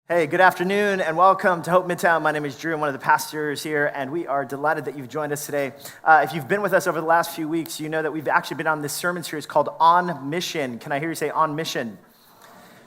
Hey, good afternoon and welcome to Hope Midtown. My name is Drew. I'm one of the pastors here, and we are delighted that you've joined us today. If you've been with us over the last few weeks, you know that we've actually been on this sermon series called On Mission. Can I hear you say On Mission?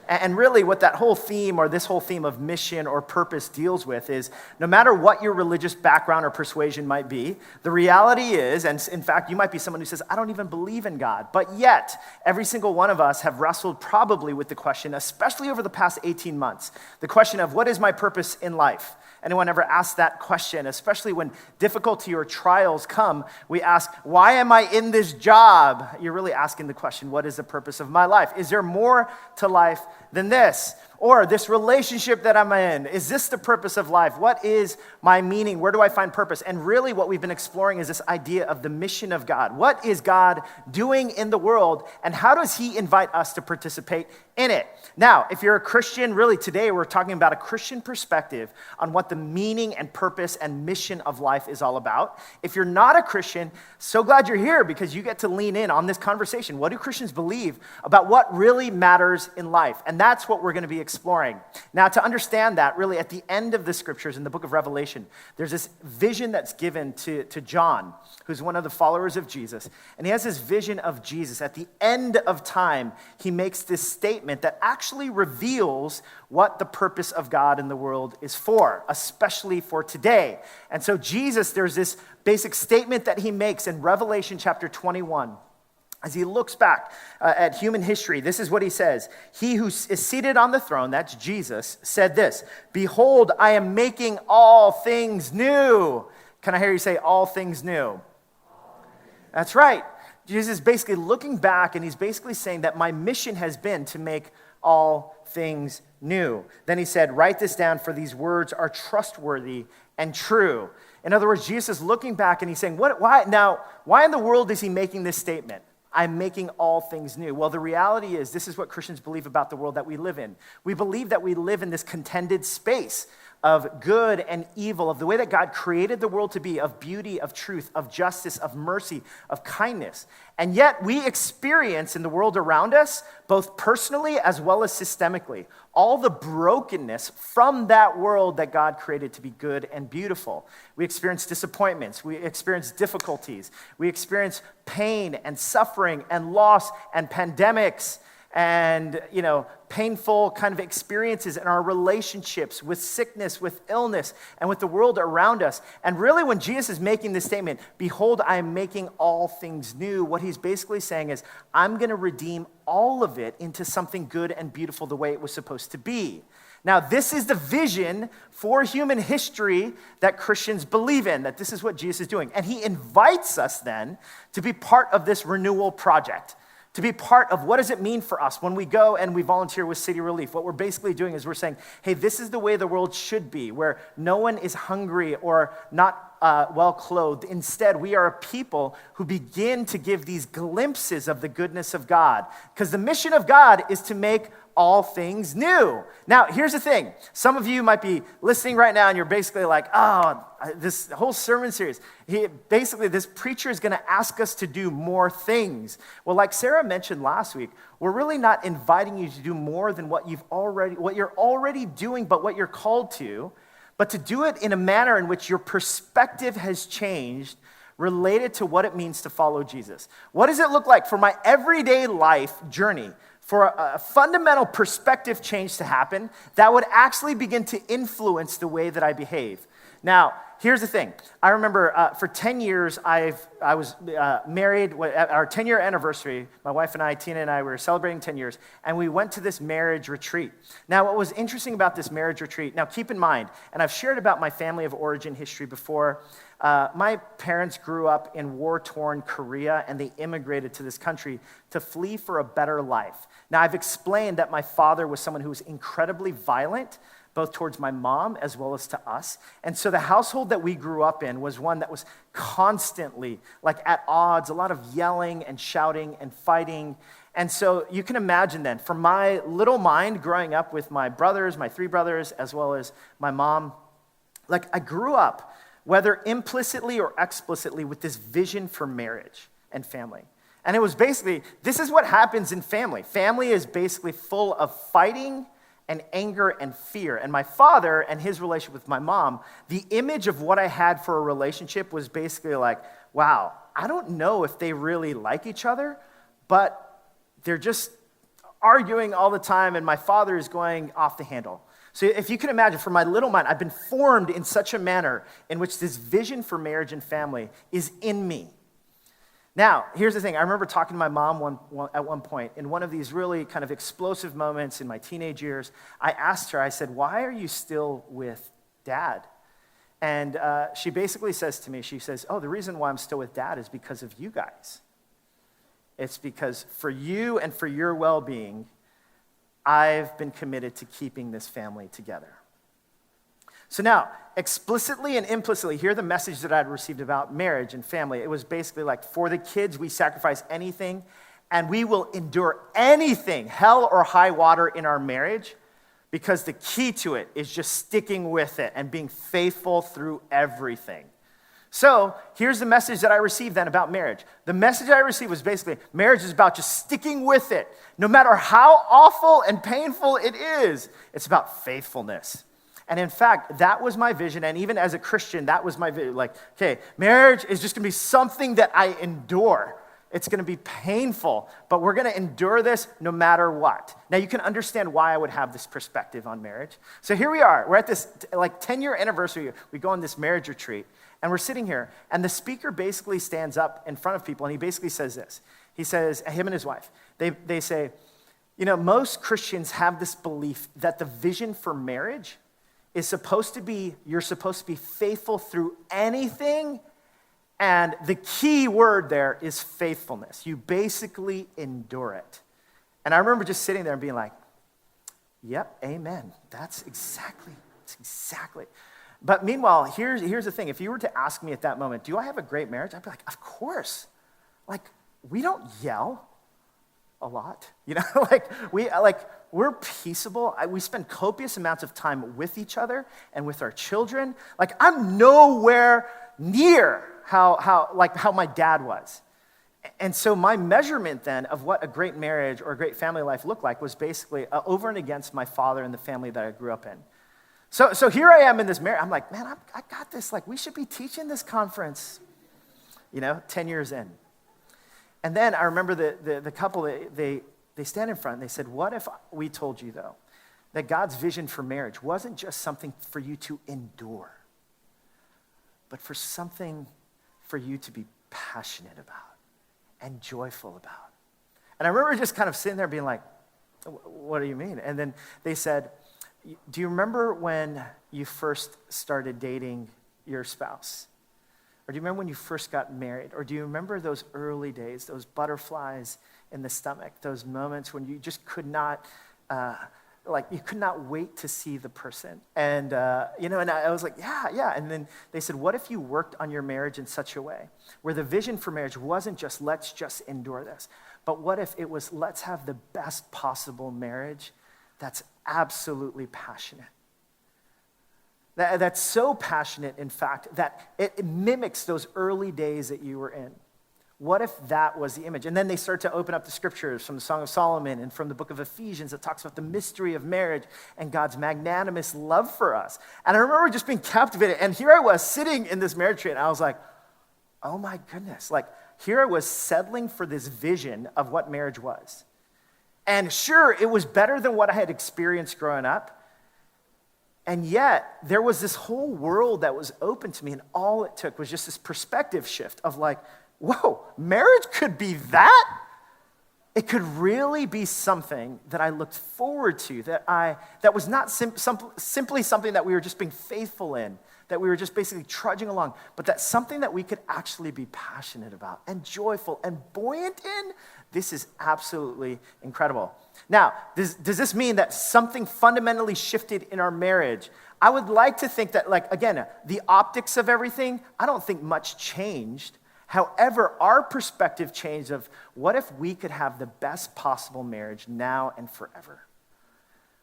And really what that whole theme or this whole theme of mission or purpose deals with is no matter what your religious background or persuasion might be, the reality is, and in fact, you might be someone who says, I don't even believe in God. But yet, every single one of us have wrestled probably with the question, especially over the past 18 months, the question of what is my purpose in life? Anyone ever asked that question, especially when difficulty or trials come, we ask, why am I in this job? You're really asking the question, what is the purpose of my life? Is there more to life than this? Or this relationship that I'm in, is this the purpose of life? What is my meaning? Where do I find purpose? And really what we've been exploring is this idea of the mission of God. What is God doing in the world, and how does he invite us to participate in it? Now, if you're a Christian, really today we're talking about a Christian perspective on what the meaning and purpose and mission of life is all about. If you're not a Christian, so glad you're here because you get to lean in on this conversation. What do Christians believe about what really matters in life? And that's what we're going to be exploring. Now, to understand that, really at the end of the scriptures in the book of Revelation, there's this vision that's given to John, who's one of the followers of Jesus. And he has this vision of Jesus. At the end of time, he makes this statement that actually reveals what the purpose of God in the world is for, especially for today. And so Jesus, there's this basic statement that he makes in Revelation chapter 21. As he looks back at human history, this is what he says. He who is seated on the throne, that's Jesus, said this, "Behold, I am making all things new." Can I hear you say all things new? That's right. Jesus is basically looking back and he's basically saying that my mission has been to make all things new. Then he said, write this down, for these words are trustworthy and true. In other words, Jesus is looking back and he's saying, why in the world is he making this statement? I'm making all things new. Well, the reality is, this is what Christians believe about the world that we live in. We believe that we live in this contended space of good and evil, of the way that God created the world to be, of beauty, of truth, of justice, of mercy, of kindness. And yet we experience in the world around us, both personally as well as systemically, all the brokenness from that world that God created to be good and beautiful. We experience disappointments, we experience difficulties, we experience pain and suffering and loss and pandemics and, painful kind of experiences in our relationships with sickness, with illness, and with the world around us. And really when Jesus is making this statement, behold, I am making all things new, what he's basically saying is, I'm going to redeem all of it into something good and beautiful the way it was supposed to be. Now, this is the vision for human history that Christians believe in, that this is what Jesus is doing. And he invites us then to be part of this renewal project, to be part of what does it mean for us when we go and we volunteer with City Relief. What we're basically doing is we're saying, hey, this is the way the world should be, where no one is hungry or not well-clothed. Instead, we are a people who begin to give these glimpses of the goodness of God, because the mission of God is to make all things new. Now, here's the thing. Some of you might be listening right now and you're basically like, this whole sermon series, this preacher is going to ask us to do more things. Well, like Sarah mentioned last week, we're really not inviting you to do more than what you're already doing, but what you're called to, but to do it in a manner in which your perspective has changed related to what it means to follow Jesus. What does it look like for my everyday life journey, for a fundamental perspective change to happen that would actually begin to influence the way that I behave? Now, here's the thing. I remember for 10 years, I was married. At our 10-year anniversary, my wife and I, Tina and I, we were celebrating 10 years, and we went to this marriage retreat. Now, what was interesting about this marriage retreat, now keep in mind, and I've shared about my family of origin history before, my parents grew up in war-torn Korea, and they immigrated to this country to flee for a better life. Now, I've explained that my father was someone who was incredibly violent, both towards my mom as well as to us. And so the household that we grew up in was one that was constantly at odds, a lot of yelling and shouting and fighting. And so you can imagine then, from my little mind growing up with my brothers, my three brothers, as well as my mom, I grew up, whether implicitly or explicitly, with this vision for marriage and family. And it was basically, this is what happens in family. Family is basically full of fighting and anger and fear. And my father and his relationship with my mom, the image of what I had for a relationship was basically like, wow, I don't know if they really like each other, but they're just arguing all the time, and my father is going off the handle. So if you can imagine, for my little mind, I've been formed in such a manner in which this vision for marriage and family is in me. Now, here's the thing. I remember talking to my mom at one point in one of these really kind of explosive moments in my teenage years. I asked her, I said, why are you still with Dad? And she basically says to me, she says, oh, the reason why I'm still with Dad is because of you guys. It's because for you and for your well-being, I've been committed to keeping this family together. So now, explicitly and implicitly, hear the message that I'd received about marriage and family. It was basically like, for the kids, we sacrifice anything, and we will endure anything, hell or high water in our marriage, because the key to it is just sticking with it and being faithful through everything. So here's the message that I received then about marriage. The message I received was basically, marriage is about just sticking with it. No matter how awful and painful it is, it's about faithfulness. And in fact, that was my vision. And even as a Christian, that was my vision. Like, okay, marriage is just going to be something that I endure. It's going to be painful, but we're going to endure this no matter what. Now, you can understand why I would have this perspective on marriage. So here we are. We're at this 10-year anniversary. We go on this marriage retreat, and we're sitting here, and the speaker basically stands up in front of people, and he basically says this. He says, him and his wife, they say, most Christians have this belief that the vision for marriage is supposed to be, you're supposed to be faithful through anything, and the key word there is faithfulness. You basically endure it. And I remember just sitting there and being like, yep, amen. That's exactly. But meanwhile, here's the thing. If you were to ask me at that moment, do I have a great marriage? I'd be like, of course. Like, we don't yell a lot. We're peaceable. We spend copious amounts of time with each other and with our children. Like, I'm nowhere near how my dad was. And so my measurement then of what a great marriage or a great family life looked like was basically over and against my father and the family that I grew up in. So here I am in this marriage. I'm like, man, I got this. Like, we should be teaching this conference, 10 years in. And then I remember the couple, they stand in front and they said, what if we told you, though, that God's vision for marriage wasn't just something for you to endure, but for something for you to be passionate about and joyful about? And I remember just kind of sitting there being like, what do you mean? And then they said, do you remember when you first started dating your spouse? Or do you remember when you first got married? Or do you remember those early days, those butterflies in the stomach, those moments when you just could not, you could not wait to see the person? And, and I was like, yeah. And then they said, what if you worked on your marriage in such a way where the vision for marriage wasn't just, let's just endure this, but what if it was, let's have the best possible marriage that's absolutely passionate? That's so passionate, in fact, that it mimics those early days that you were in. What if that was the image? And then they start to open up the scriptures from the Song of Solomon and from the book of Ephesians that talks about the mystery of marriage and God's magnanimous love for us. And I remember just being captivated. And here I was sitting in this marriage tree, and I was like, oh my goodness. Like, here I was settling for this vision of what marriage was. And sure, it was better than what I had experienced growing up. And yet, there was this whole world that was open to me, and all it took was just this perspective shift of like, whoa, marriage could be that? It could really be something that I looked forward to, that was not simply something that we were just being faithful in, that we were just basically trudging along, but that's something that we could actually be passionate about and joyful and buoyant in. This is absolutely incredible. Now, does this mean that something fundamentally shifted in our marriage? I would like to think that, again, the optics of everything, I don't think much changed. However, our perspective changed of what if we could have the best possible marriage now and forever?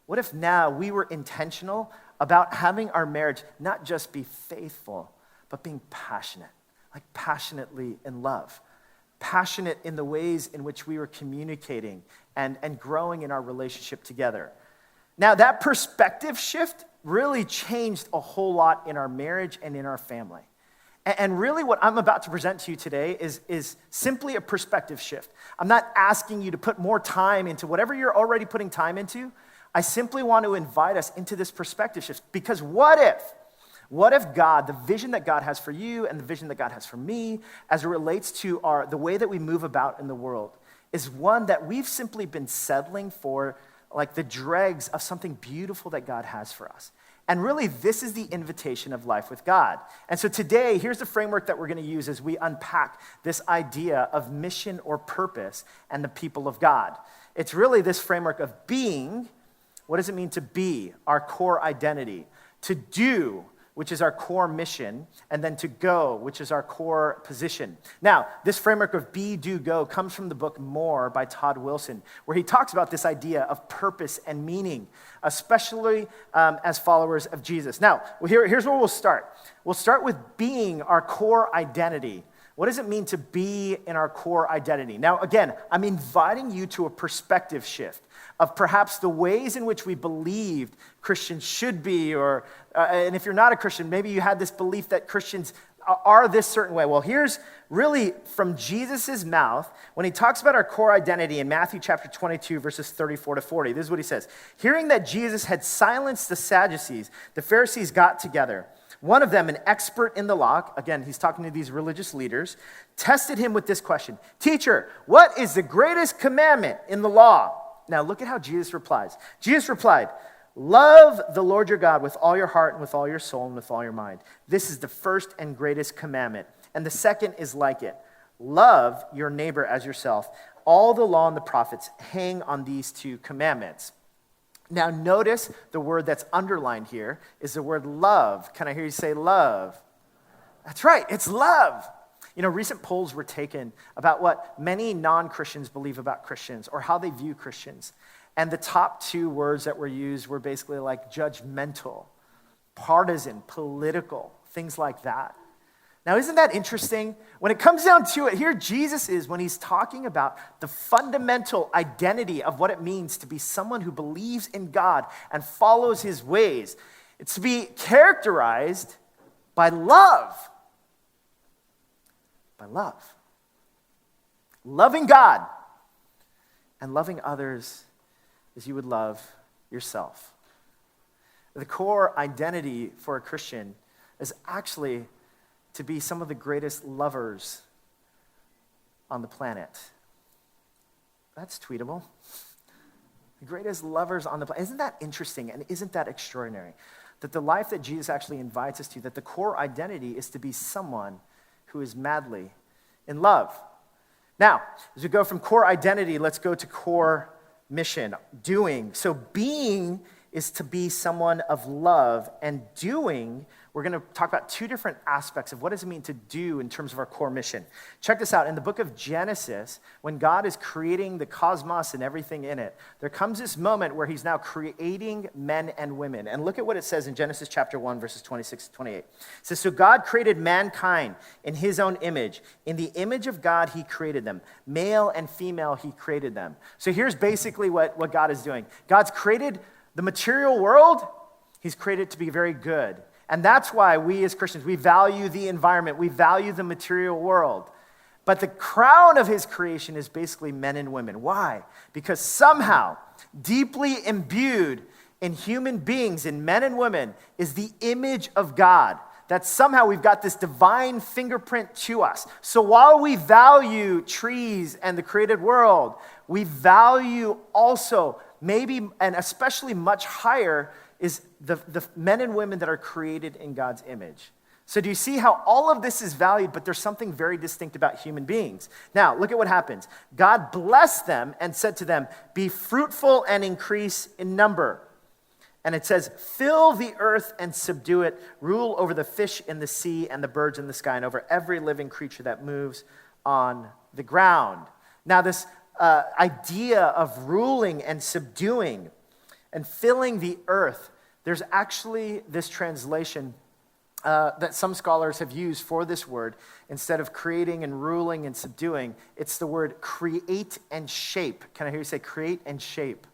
What if now we were intentional about having our marriage not just be faithful, but being passionate, like passionately in love, passionate in the ways in which we were communicating and growing in our relationship together. Now, that perspective shift really changed a whole lot in our marriage and in our family. And really what I'm about to present to you today is simply a perspective shift. I'm not asking you to put more time into whatever you're already putting time into. I simply want to invite us into this perspective shift. Because what if God, the vision that God has for you and the vision that God has for me as it relates to the way that we move about in the world is one that we've simply been settling for, like the dregs of something beautiful that God has for us. And really, this is the invitation of life with God. And so today, here's the framework that we're going to use as we unpack this idea of mission or purpose and the people of God. It's really this framework of being. What does it mean to be? Our core identity. To do, which is our core mission, and then to go, which is our core position. Now, this framework of be, do, go comes from the book More by Todd Wilson, where he talks about this idea of purpose and meaning, especially as followers of Jesus. Now, here's where we'll start. We'll start with being our core identity. What does it mean to be in our core identity? Now, again, I'm inviting you to a perspective shift of perhaps the ways in which we believed Christians should be, and if you're not a Christian, maybe you had this belief that Christians are this certain way. Well, here's really from Jesus' mouth, when he talks about our core identity in Matthew chapter 22, verses 34 to 40. This is what he says. Hearing that Jesus had silenced the Sadducees, the Pharisees got together. One of them, an expert in the law, again, he's talking to these religious leaders, tested him with this question. Teacher, what is the greatest commandment in the law? Now, look at how Jesus replies. Jesus replied, love the Lord your God with all your heart and with all your soul and with all your mind. This is the first and greatest commandment. And the second is like it. Love your neighbor as yourself. All the law and the prophets hang on these two commandments. Now, notice the word that's underlined here is the word love. Can I hear you say love? That's right, it's love. You know, recent polls were taken about what many non-Christians believe about Christians or how they view Christians. And the top two words that were used were basically like judgmental, partisan, political, things like that. Now, isn't that interesting? When it comes down to it, here Jesus is when he's talking about the fundamental identity of what it means to be someone who believes in God and follows his ways. It's to be characterized by love. By love. Loving God and loving others as you would love yourself. The core identity for a Christian is actually to be some of the greatest lovers on the planet. That's tweetable. The greatest lovers on the planet. Isn't that interesting and isn't that extraordinary? That the life that Jesus actually invites us to, that the core identity is to be someone who is madly in love. Now, as we go from core identity, let's go to core mission, doing. So being is to be someone of love, and doing, we're going to talk about two different aspects of what does it mean to do in terms of our core mission. Check this out. In the book of Genesis, when God is creating the cosmos and everything in it, there comes this moment where he's now creating men and women. And look at what it says in Genesis chapter 1, verses 26 to 28. It says, so God created mankind in his own image. In the image of God, he created them. Male and female, he created them. So here's basically what God is doing. God's created the material world. He's created it to be very good. And that's why we as Christians, we value the environment. We value the material world. But the crown of his creation is basically men and women. Why? Because somehow, deeply imbued in human beings, in men and women, is the image of God. That somehow we've got this divine fingerprint to us. So while we value trees and the created world, we value also maybe and especially much higher is the men and women that are created in God's image. So do you see how all of this is valued, but there's something very distinct about human beings? Now, look at what happens. God blessed them and said to them, be fruitful and increase in number. And it says, fill the earth and subdue it, rule over the fish in the sea and the birds in the sky, and over every living creature that moves on the ground. Now, this idea of ruling and subduing and filling the earth, there's actually this translation that some scholars have used for this word. Instead of creating and ruling and subduing, it's the word create and shape. Can I hear you say create and shape?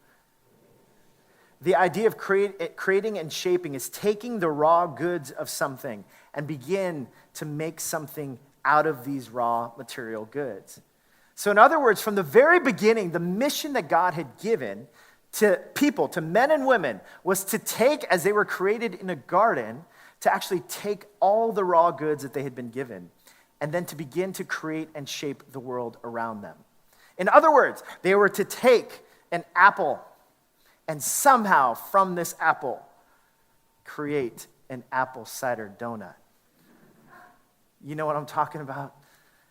The idea of creating and shaping is taking the raw goods of something and begin to make something out of these raw material goods. So in other words, from the very beginning, the mission that God had given to people, to men and women, was to take, as they were created in a garden, to actually take all the raw goods that they had been given and then to begin to create and shape the world around them. In other words, they were to take an apple and somehow from this apple create an apple cider donut. You know what I'm talking about?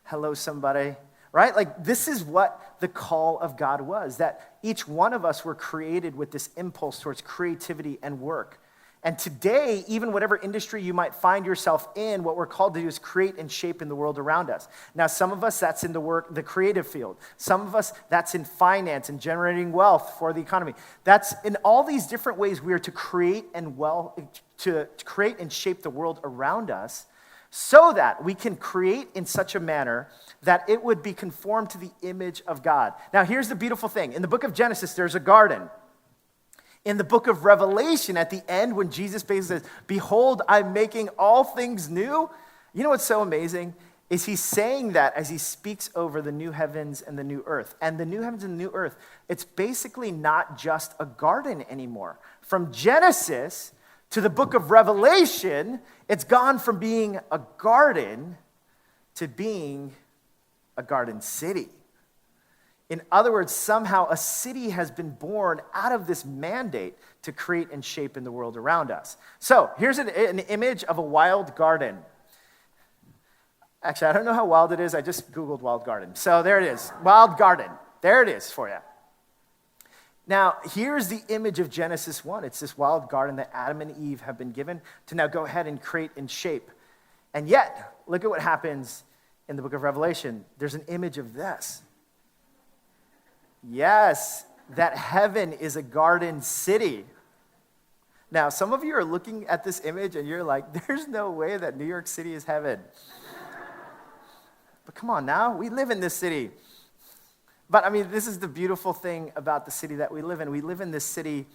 Hello, somebody. Right? Like, this is what the call of God was, that each one of us were created with this impulse towards creativity and work. And today, even whatever industry you might find yourself in, what we're called to do is create and shape in the world around us. Now, some of us, that's in the creative field. Some of us, that's in finance and generating wealth for the economy. That's in all these different ways we are to create and to create and shape the world around us, so that we can create in such a manner that it would be conformed to the image of God. Now, here's the beautiful thing. In the book of Genesis, there's a garden. In the book of Revelation, at the end, when Jesus basically says, "Behold, I'm making all things new," you know what's so amazing? Is he's saying that as he speaks over the new heavens and the new earth. And the new heavens and the new earth, it's basically not just a garden anymore. From Genesis to the book of Revelation, it's gone from being a garden to being a garden city. In other words, somehow a city has been born out of this mandate to create and shape in the world around us. So here's an image of a wild garden. Actually, I don't know how wild it is. I just Googled wild garden. So there it is, wild garden. There it is for you. Now, here's the image of Genesis 1. It's this wild garden that Adam and Eve have been given to now go ahead and create and shape. And yet, look at what happens in the book of Revelation. There's an image of this. Yes, that heaven is a garden city. Now, some of you are looking at this image and you're like, there's no way that New York City is heaven. But come on now, we live in this city. But I mean, this is the beautiful thing about the city that we live in. We live in this city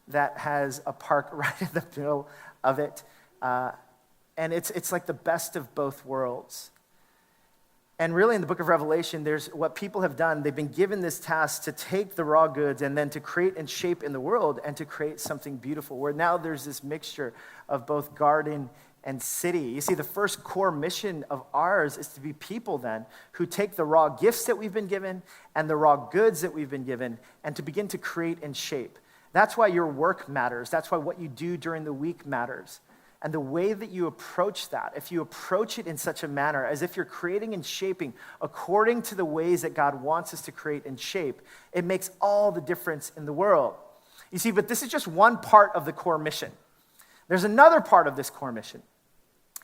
that has a park right in the middle of it. And it's like the best of both worlds. And really in the book of Revelation, there's what people have done. They've been given this task to take the raw goods and then to create and shape in the world and to create something beautiful, where now there's this mixture of both garden and city. You see, the first core mission of ours is to be people then who take the raw gifts that we've been given and the raw goods that we've been given and to begin to create and shape. That's why your work matters. That's why what you do during the week matters. And the way that you approach that, if you approach it in such a manner as if you're creating and shaping according to the ways that God wants us to create and shape, it makes all the difference in the world. You see, but this is just one part of the core mission. There's another part of this core mission.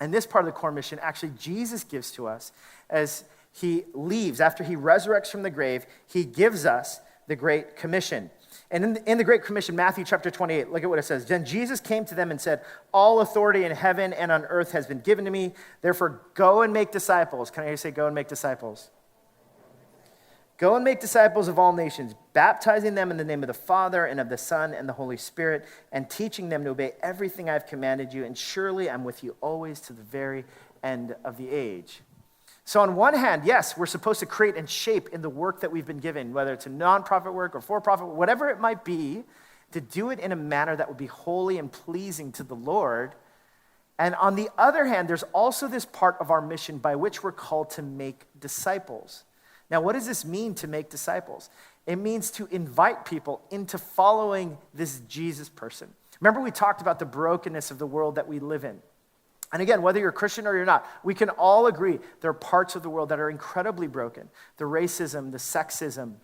And this part of the core mission, actually, Jesus gives to us as he leaves. After he resurrects from the grave, he gives us the Great Commission. And in the Great Commission, Matthew chapter 28, look at what it says. Then Jesus came to them and said, "All authority in heaven and on earth has been given to me. Therefore, go and make disciples." Can I hear you say, go and make disciples? Go and make disciples of all nations, baptizing them in the name of the Father and of the Son and the Holy Spirit, and teaching them to obey everything I've commanded you. And surely I'm with you always to the very end of the age. So on one hand, yes, we're supposed to create and shape in the work that we've been given, whether it's a nonprofit work or for-profit, whatever it might be, to do it in a manner that would be holy and pleasing to the Lord. And on the other hand, there's also this part of our mission by which we're called to make disciples. Now, what does this mean to make disciples? It means to invite people into following this Jesus person. Remember, we talked about the brokenness of the world that we live in. And again, whether you're a Christian or you're not, we can all agree there are parts of the world that are incredibly broken. The racism, the sexism,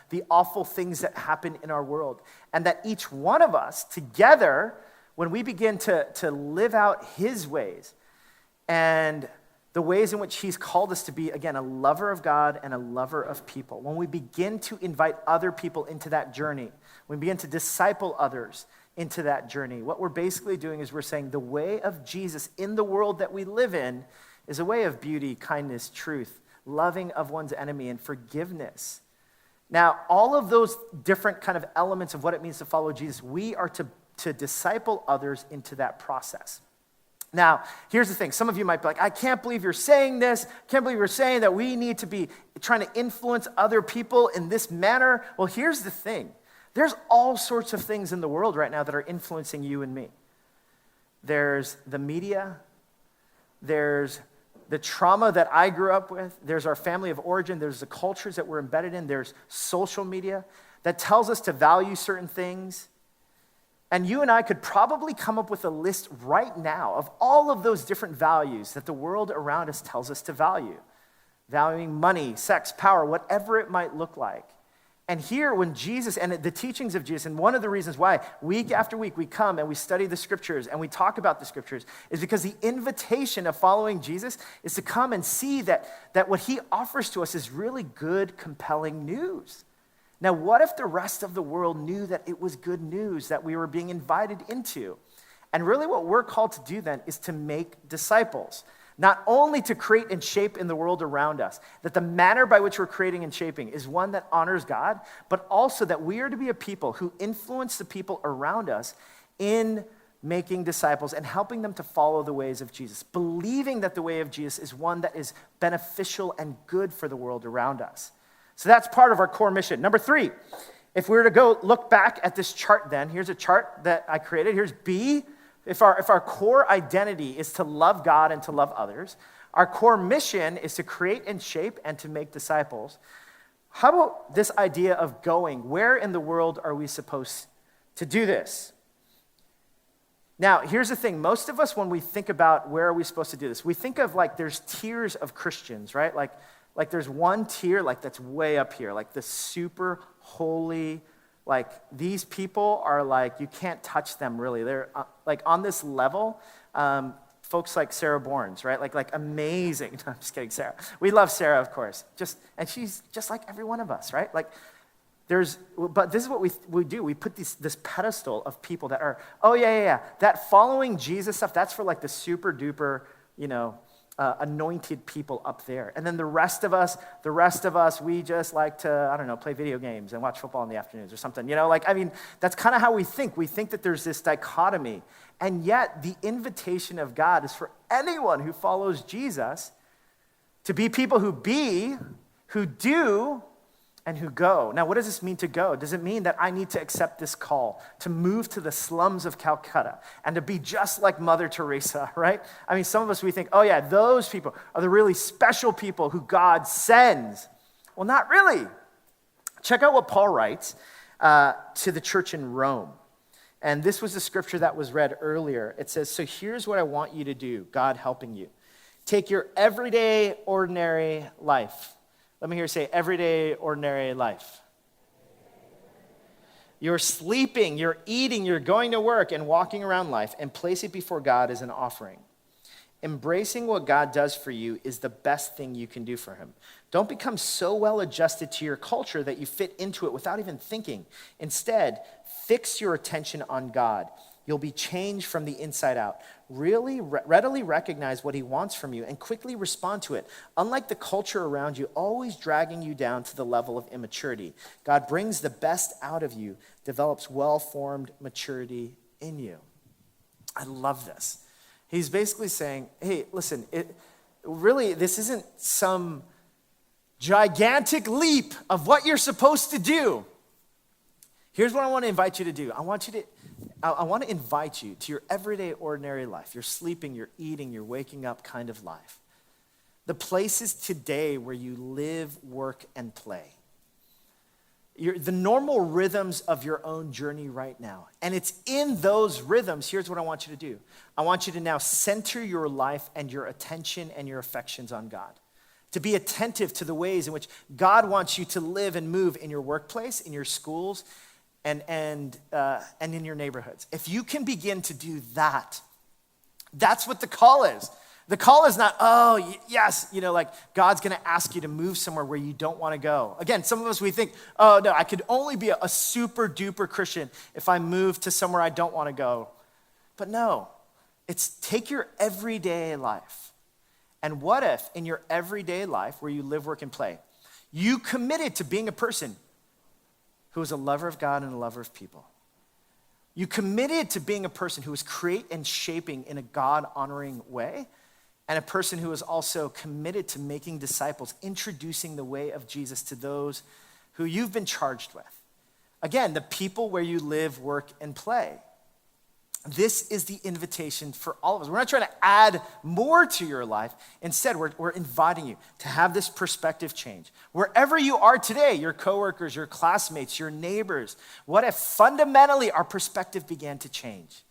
the awful things that happen in our world. And that each one of us together, when we begin to live out his ways and the ways in which he's called us to be, again, a lover of God and a lover of people. When we begin to invite other people into that journey, when we begin to disciple others into that journey, what we're basically doing is we're saying the way of Jesus in the world that we live in is a way of beauty, kindness, truth, loving of one's enemy, and forgiveness. Now, all of those different kind of elements of what it means to follow Jesus, we are to disciple others into that process. Now, here's the thing. Some of you might be like, I can't believe you're saying this. I can't believe you're saying that we need to be trying to influence other people in this manner. Well, here's the thing. There's all sorts of things in the world right now that are influencing you and me. There's the media. There's the trauma that I grew up with. There's our family of origin. There's the cultures that we're embedded in. There's social media that tells us to value certain things. And you and I could probably come up with a list right now of all of those different values that the world around us tells us to value. Valuing money, sex, power, whatever it might look like. And here when Jesus, and the teachings of Jesus, and one of the reasons why week after week we come and we study the scriptures and we talk about the scriptures is because the invitation of following Jesus is to come and see that what he offers to us is really good, compelling news. Now, what if the rest of the world knew that it was good news that we were being invited into? And really what we're called to do then is to make disciples, not only to create and shape in the world around us, that the manner by which we're creating and shaping is one that honors God, but also that we are to be a people who influence the people around us in making disciples and helping them to follow the ways of Jesus, believing that the way of Jesus is one that is beneficial and good for the world around us. So that's part of our core mission. Number 3, if we were to go look back at this chart then, here's a chart that I created. Here's B. If our core identity is to love God and to love others, our core mission is to create and shape and to make disciples. How about this idea of going? Where in the world are we supposed to do this? Now, here's the thing. Most of us, when we think about where are we supposed to do this, we think of like there's tiers of Christians, right? Like there's one tier, like that's way up here, like the super holy, like these people are like, you can't touch them really. They're like on this level, folks like Sarah Bournes, right? Like amazing. No, I'm just kidding, Sarah. We love Sarah, of course. And she's just like every one of us, right? Like but this is what we do. We put this pedestal of people that are, that following Jesus stuff, that's for like the super duper, anointed people up there. And then the rest of us, we just like to, I don't know, play video games and watch football in the afternoons or something. That's kind of how we think. We think that there's this dichotomy. And yet the invitation of God is for anyone who follows Jesus to be people who do, and who go. Now, what does this mean to go? Does it mean that I need to accept this call to move to the slums of Calcutta and to be just like Mother Teresa, right? Some of us, we think, those people are the really special people who God sends. Well, not really. Check out what Paul writes to the church in Rome. And this was the scripture that was read earlier. It says, so here's what I want you to do, God helping you. Take your everyday, ordinary life. Let me hear you say, everyday, ordinary life. You're sleeping, you're eating, you're going to work and walking around life and place it before God as an offering. Embracing what God does for you is the best thing you can do for him. Don't become so well adjusted to your culture that you fit into it without even thinking. Instead, fix your attention on God. You'll be changed from the inside out. Really, readily recognize what he wants from you and quickly respond to it. Unlike the culture around you, always dragging you down to the level of immaturity. God brings the best out of you, develops well-formed maturity in you. I love this. He's basically saying, hey, listen, this isn't some gigantic leap of what you're supposed to do. Here's what I want to invite you to do. I want to invite you to your everyday, ordinary life. You're sleeping, you're eating, you're waking up kind of life. The places today where you live, work, and play. The normal rhythms of your own journey right now. And it's in those rhythms, here's what I want you to do. I want you to now center your life and your attention and your affections on God. To be attentive to the ways in which God wants you to live and move in your workplace, in your schools, and in your neighborhoods. If you can begin to do that, that's what the call is. The call is not, yes, God's going to ask you to move somewhere where you don't want to go. Again, some of us, we think, oh, no, I could only be a super duper Christian if I move to somewhere I don't want to go. But no, it's take your everyday life. And what if in your everyday life where you live, work, and play, you committed to being a person who was a lover of God and a lover of people. You committed to being a person who was creating and shaping in a God-honoring way, and a person who was also committed to making disciples, introducing the way of Jesus to those who you've been charged with. Again, the people where you live, work, and play. This is the invitation for all of us. We're not trying to add more to your life. Instead, we're inviting you to have this perspective change. Wherever you are today, your coworkers, your classmates, your neighbors, what if fundamentally our perspective began to change?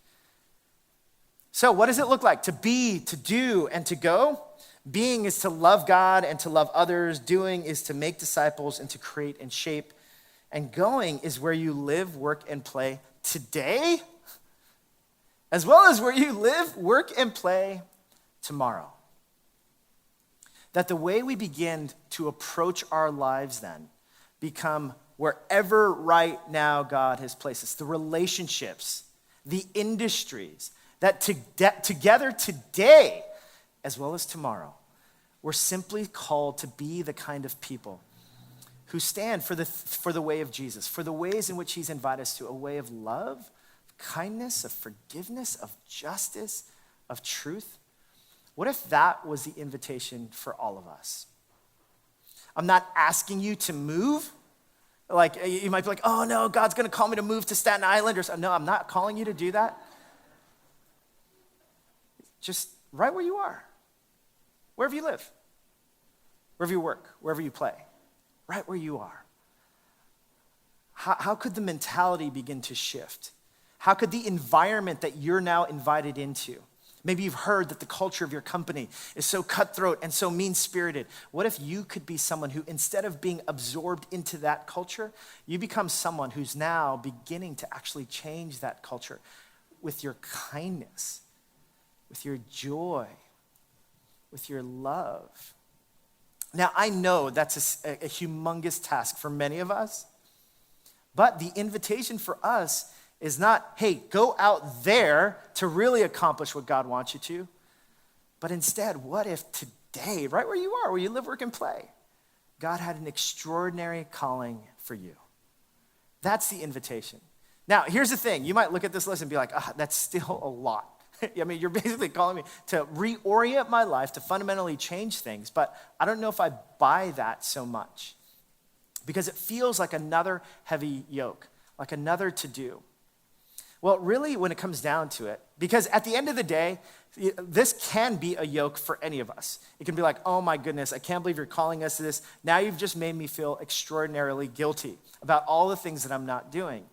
So what does it look like to be, to do, and to go? Being is to love God and to love others. Doing is to make disciples and to create and shape. And going is where you live, work, and play today, as well as where you live, work, and play tomorrow. That the way we begin to approach our lives then become wherever right now God has placed us. The relationships, the industries, that together today, as well as tomorrow, we're simply called to be the kind of people who stand for the way of Jesus, for the ways in which he's invited us to, a way of love, kindness, of forgiveness, of justice, of truth. What if that was the invitation for all of us? I'm not asking you to move. Like, you might be like, oh no, God's gonna call me to move to Staten Island or something. No, I'm not calling you to do that. Just right where you are, wherever you live, wherever you work, wherever you play, right where you are. How could the mentality begin to shift? How could the environment that you're now invited into, maybe you've heard that the culture of your company is so cutthroat and so mean-spirited. What if you could be someone who, instead of being absorbed into that culture, you become someone who's now beginning to actually change that culture with your kindness, with your joy, with your love. Now, I know that's a humongous task for many of us, but the invitation for us is not, hey, go out there to really accomplish what God wants you to, but instead, what if today, right where you are, where you live, work, and play, God had an extraordinary calling for you? That's the invitation. Now, here's the thing. You might look at this list and be like, that's still a lot. I mean, you're basically calling me to reorient my life, to fundamentally change things, but I don't know if I buy that so much because it feels like another heavy yoke, like another to-do. Well, really, when it comes down to it, because at the end of the day, this can be a yoke for any of us. It can be like, oh my goodness, I can't believe you're calling us to this. Now you've just made me feel extraordinarily guilty about all the things that I'm not doing.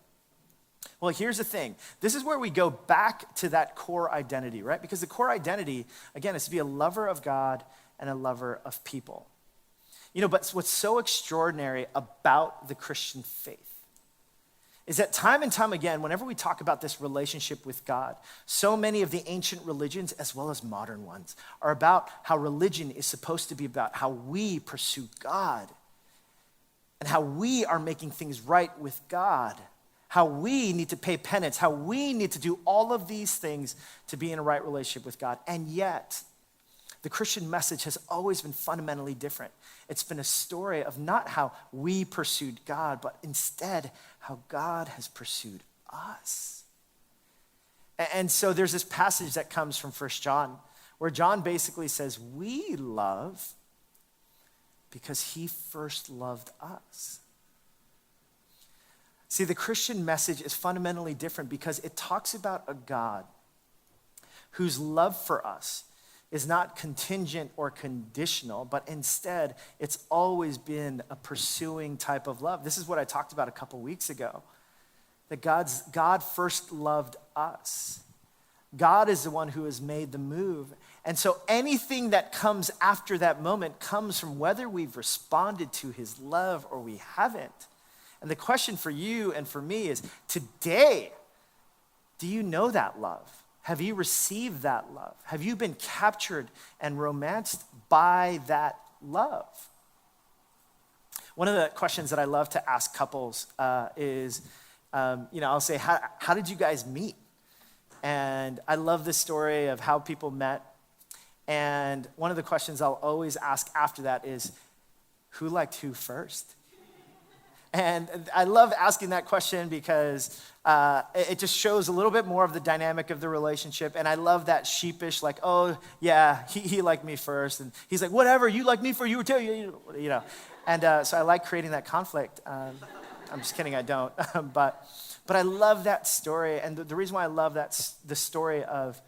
Well, here's the thing. This is where we go back to that core identity, right? Because the core identity, again, is to be a lover of God and a lover of people. You know, but what's so extraordinary about the Christian faith is that time and time again, whenever we talk about this relationship with God, so many of the ancient religions, as well as modern ones, are about how religion is supposed to be about how we pursue God and how we are making things right with God, how we need to pay penance, how we need to do all of these things to be in a right relationship with God. And yet, the Christian message has always been fundamentally different. It's been a story of not how we pursued God, but instead how God has pursued us. And so there's this passage that comes from 1 John, where John basically says, we love because he first loved us. See, the Christian message is fundamentally different because it talks about a God whose love for us is not contingent or conditional, but instead it's always been a pursuing type of love. This is what I talked about a couple weeks ago, that God first loved us. God is the one who has made the move. And so anything that comes after that moment comes from whether we've responded to his love or we haven't. And the question for you and for me is, today, do you know that love? Have you received that love? Have you been captured and romanced by that love? One of the questions that I love to ask couples is, I'll say, how did you guys meet? And I love the story of how people met. And one of the questions I'll always ask after that is, who liked who first? And I love asking that question because it just shows a little bit more of the dynamic of the relationship. And I love that sheepish, like, oh, yeah, he liked me first. And he's like, whatever, you like me first, you were too, you know. And so I like creating that conflict. I'm just kidding, I don't. But I love that story. And the reason why I love the story of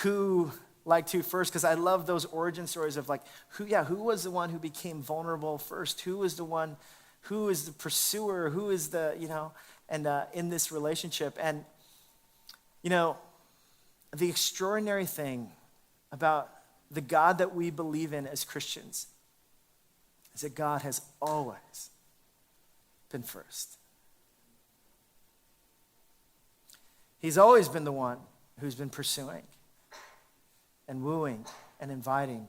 who liked who first, because I love those origin stories of like, who was the one who became vulnerable first? Who was the one, who is the pursuer? Who is the, and in this relationship. And, the extraordinary thing about the God that we believe in as Christians is that God has always been first. He's always been the one who's been pursuing and wooing and inviting.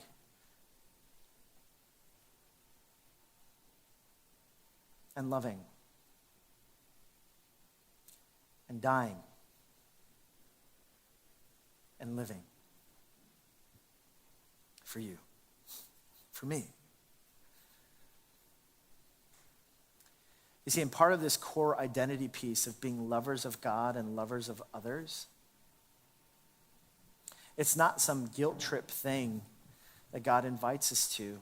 And loving. And dying. And living. For you. For me. You see, and part of this core identity piece of being lovers of God and lovers of others, it's not some guilt trip thing that God invites us to.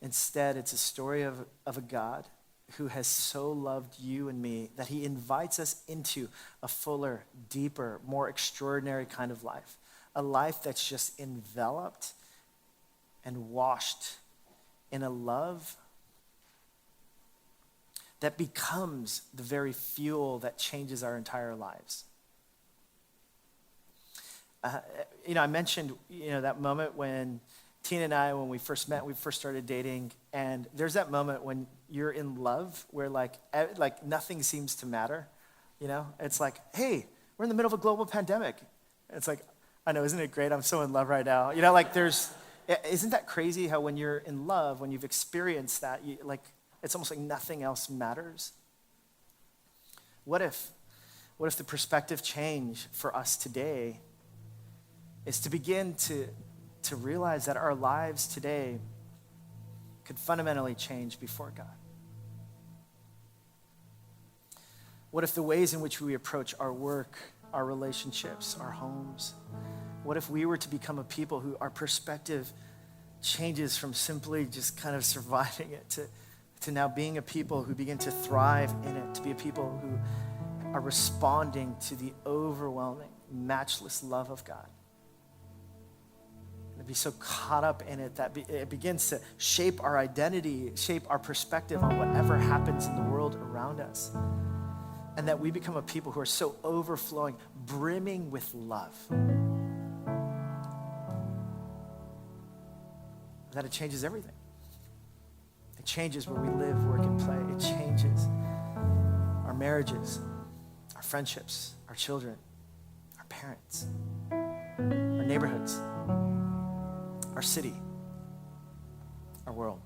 Instead, it's a story of a God who has so loved you and me that he invites us into a fuller, deeper, more extraordinary kind of life. A life that's just enveloped and washed in a love that becomes the very fuel that changes our entire lives. I mentioned, that moment when Tina and I, when we first met, we first started dating, and there's that moment when you're in love where like nothing seems to matter, It's like, hey, we're in the middle of a global pandemic. It's like, I know, isn't it great? I'm so in love right now. Isn't that crazy how when you're in love, when you've experienced that, it's almost like nothing else matters? What if the perspective change for us today is to begin to realize that our lives today could fundamentally change before God? What if the ways in which we approach our work, our relationships, our homes, what if we were to become a people who our perspective changes from simply just kind of surviving it to now being a people who begin to thrive in it, to be a people who are responding to the overwhelming, matchless love of God? And to be so caught up in it that it begins to shape our identity, shape our perspective on whatever happens in the world around us. And that we become a people who are so overflowing, brimming with love, that it changes everything. It changes where we live, work, and play. It changes our marriages, our friendships, our children, our parents, our neighborhoods, our city, our world.